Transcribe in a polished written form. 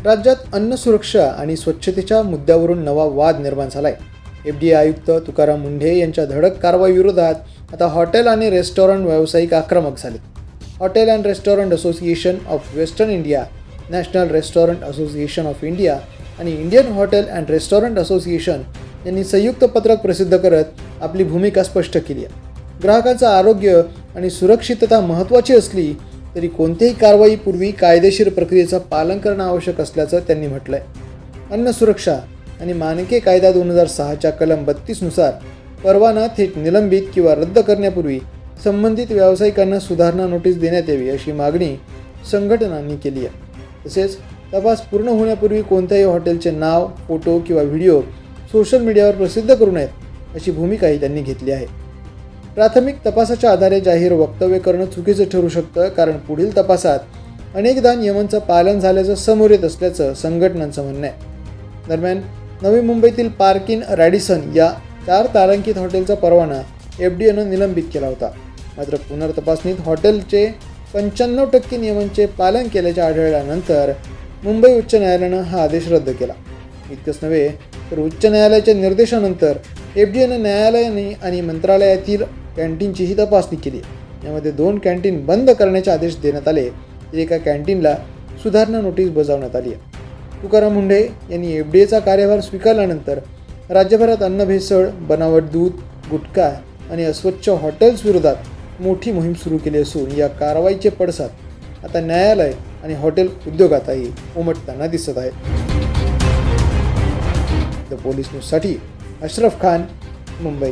राज्यात अन्न सुरक्षा आणि स्वच्छतेच्या मुद्द्यावरून नवा वाद निर्माण झाला आहे। FDA आयुक्त तुकाराम मुंढे यांच्या धडक कारवाईविरोधात आता हॉटेल आणि रेस्टॉरंट व्यावसायिक आक्रमक झाले। Hotel and Restaurant Association of Western India, National Restaurant Association of India आणि Indian Hotel and Restaurant Association यांनी संयुक्त पत्रक प्रसिद्ध करत आपली भूमिका स्पष्ट केली आहे। ग्राहकांचं आरोग्य आणि सुरक्षितता महत्त्वाची असली तरी कोणत्याही कारवाईपूर्वी कायदेशीर प्रक्रियेचं पालन करणं आवश्यक असल्याचं त्यांनी म्हटलं आहे। अन्न सुरक्षा आणि मानके कायदा 2006च्या कलम 32 नुसार परवाना थेट निलंबित किंवा रद्द करण्यापूर्वी संबंधित व्यावसायिकांना सुधारणा नोटीस देण्यात यावी अशी मागणी संघटनांनी केली आहे। तसेच तपास पूर्ण होण्यापूर्वी कोणत्याही हॉटेलचे नाव, फोटो किंवा व्हिडिओ सोशल मीडियावर प्रसिद्ध करू नयेत अशी भूमिकाही त्यांनी घेतली आहे। प्राथमिक तपासाच्या आधारे जाहीर वक्तव्य करणं चुकीचं ठरू शकतं, कारण पुढील तपासात अनेकदा नियमांचं पालन झाल्याचं समोर येत असल्याचं संघटनांचं म्हणणं आहे। दरम्यान नवी मुंबईतील पार्क इन रॅडिसन या 4 तारांकित हॉटेलचा परवाना FDAनं निलंबित केला होता। मात्र पुनर्तपासणीत हॉटेलचे 95% नियमांचे पालन केल्याचे आढळल्यानंतर मुंबई उच्च न्यायालयानं हा आदेश रद्द केला। इतकंच नव्हे तर उच्च न्यायालयाच्या निर्देशानंतर FDAनं न्यायालयाने आणि मंत्रालयातील कॅन्टीनचीही तपासणी केली। यामध्ये 2 कॅन्टीन बंद करण्याचे आदेश देण्यात आले, तर एका कॅन्टीनला सुधारणा नोटीस बजावण्यात आली आहे। तुकाराम मुंढे यांनी FDAचा कार्यभार स्वीकारल्यानंतर राज्यभरात अन्न भेसळ, बनावट दूध, गुटखा आणि अस्वच्छ हॉटेल्स विरोधात मोठी मोहीम सुरू केली असून या कारवाईचे पडसाद आता न्यायालय आणि हॉटेल उद्योगातही उमटताना दिसत आहेत। द पोलीस न्यूजसाठी अशरफ खान, मुंबई।